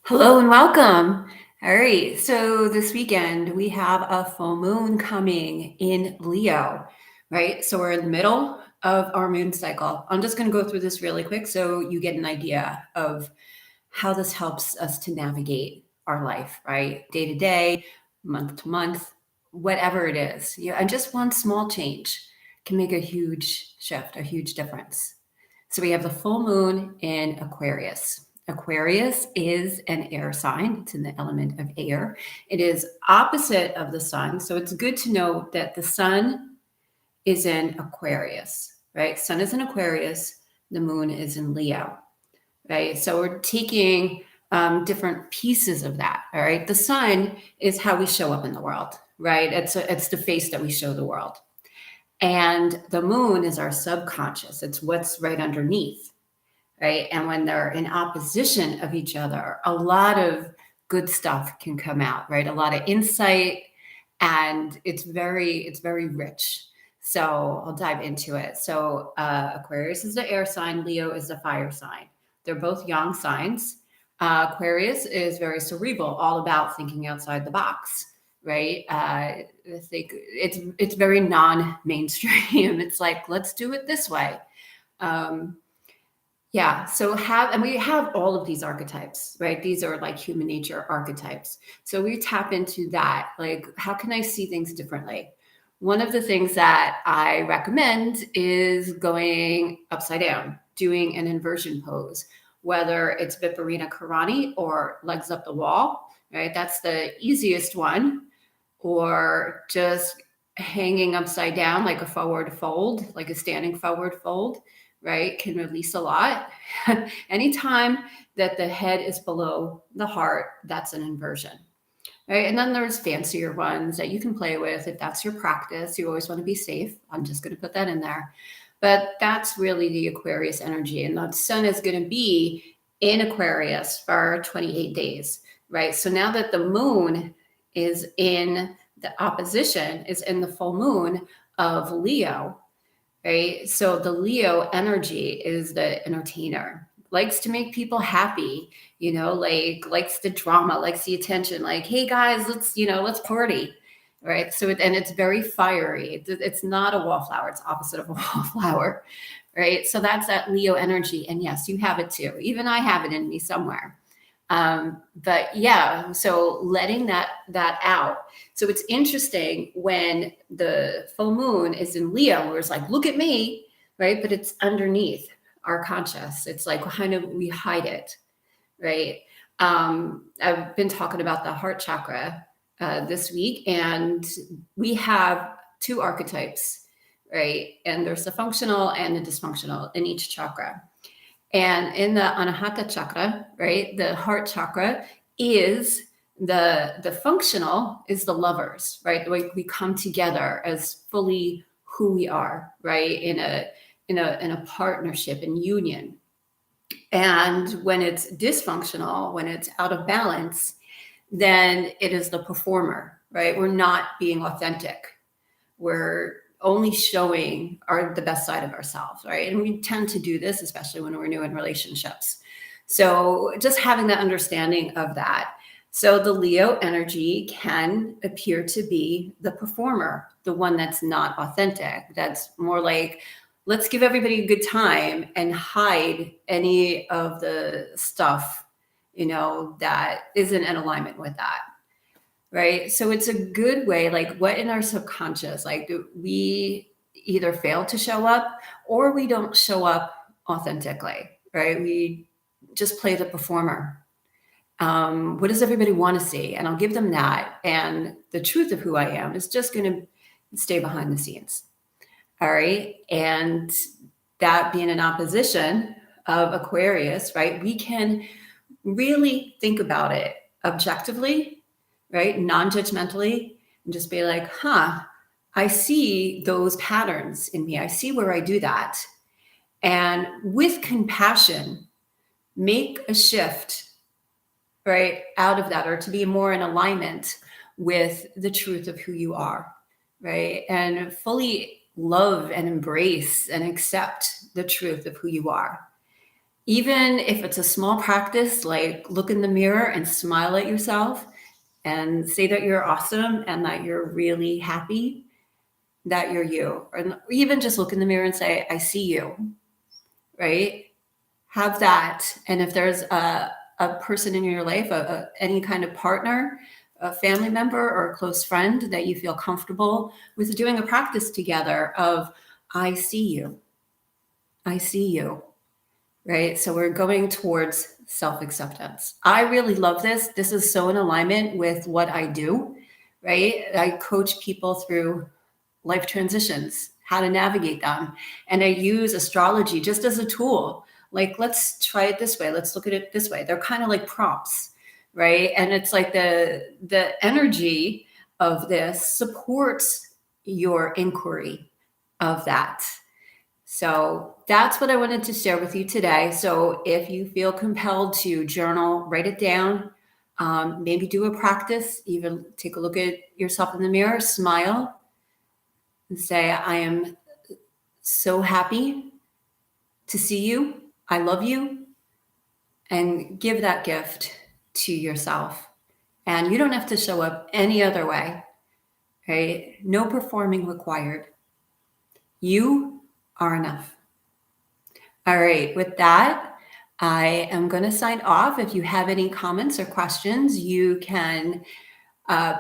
Hello and welcome. All right, so this weekend we have a full moon coming in Leo, right? So we're in the middle of our moon cycle. I'm just going to go through this really quick so you get an idea of how this helps us to navigate our life, right? Day to day, month to month, whatever it is. Yeah, and just one small change can make a huge shift, a huge difference. So we have the full moon in Aquarius. Aquarius is an air sign. It's in the element of air. It is opposite of the sun. So it's good to know that the sun is in Aquarius, right? Sun is in Aquarius. The moon is in Leo, right? So we're taking different pieces of that, all right? The sun is how we show up in the world, right? It's the face that we show the world. And the moon is our subconscious. It's what's right underneath, right? And when they're in opposition of each other, a lot of good stuff can come out, right? A lot of insight, and it's very rich. So I'll dive into it. So Aquarius is the air sign, Leo is the fire sign. They're both yang signs. Aquarius is very cerebral, all about thinking outside the box, right? I think it's very non-mainstream. It's like, let's do it this way. Um, yeah, so we have all of these archetypes, right? These are like human nature archetypes. So we tap into that. Like, how can I see things differently? One of the things that I recommend is going upside down, doing an inversion pose, whether it's Viparita Karani or legs up the wall, right? That's the easiest one. Or just hanging upside down like a forward fold, like a standing forward fold, right? Can release a lot. Anytime that the head is below the heart, that's an inversion. Right. And then there's fancier ones that you can play with if that's your practice. You always want to be safe. I'm just going to put that in there. But that's really the Aquarius energy. And the sun is going to be in Aquarius for 28 days. Right. So now that the moon is in the opposition, is in the full moon of Leo, right? So the Leo energy is the entertainer, likes to make people happy, like likes the drama, likes the attention, like, hey guys, let's party. Right. So and it's very fiery. It's not a wallflower, it's opposite of a wallflower. Right. So that's that Leo energy. And yes, you have it too. Even I have it in me somewhere. But yeah, so letting that out. So it's interesting when the full moon is in Leo, where it's like, look at me, right? But it's underneath our conscious. It's like kind of we hide it, right? I've been talking about the heart chakra this week, and we have two archetypes, right? And there's the functional and the dysfunctional in each chakra. And in the Anahata chakra, right, the heart chakra is the functional is the lovers, right? Like we come together as fully who we are, right, in a partnership and union. And when it's dysfunctional, when it's out of balance, then it is the performer, right? We're not being authentic. We're only showing the best side of ourselves, right? And we tend to do this, especially when we're new in relationships. So just having that understanding of that. So the Leo energy can appear to be the performer, the one that's not authentic. That's more like, let's give everybody a good time and hide any of the stuff, that isn't in alignment with that. Right. So it's a good way, like what in our subconscious, like we either fail to show up or we don't show up authentically, right? We just play the performer. What does everybody want to see? And I'll give them that. And the truth of who I am is just going to stay behind the scenes. All right. And that being an opposition of Aquarius, right? We can really think about it objectively, right? Non-judgmentally, and just be like, I see those patterns in me. I see where I do that. And with compassion, make a shift, right, out of that, or to be more in alignment with the truth of who you are, right? And fully love and embrace and accept the truth of who you are. Even if it's a small practice, like look in the mirror and smile at yourself and say that you're awesome and that you're really happy that you're you. And even just look in the mirror and say, I see you, right? Have that. And if there's a person in your life, any kind of partner, a family member, or a close friend that you feel comfortable with doing a practice together of, I see you. I see you. Right. So we're going towards self acceptance. I really love this. This is so in alignment with what I do. Right. I coach people through life transitions, how to navigate them. And I use astrology just as a tool. Like, let's try it this way. Let's look at it this way. They're kind of like prompts, right? And it's like the energy of this supports your inquiry of that. So that's what I wanted to share with you today. So if you feel compelled to journal, write it down, maybe do a practice, even take a look at yourself in the mirror, smile, and say, I am so happy to see you. I love you. And give that gift to yourself. And you don't have to show up any other way, right? No performing required. You are enough. All right, with that, I am going to sign off. If you have any comments or questions, you can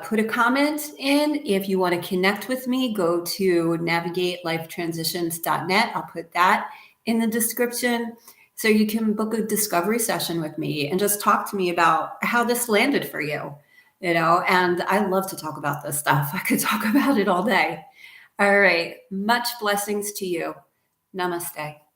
put a comment in. If you want to connect with me, go to navigatelifetransitions.net. I'll put that in the description. So you can book a discovery session with me and just talk to me about how this landed for you, and I love to talk about this stuff. I could talk about it all day. All right. Much blessings to you. Namaste.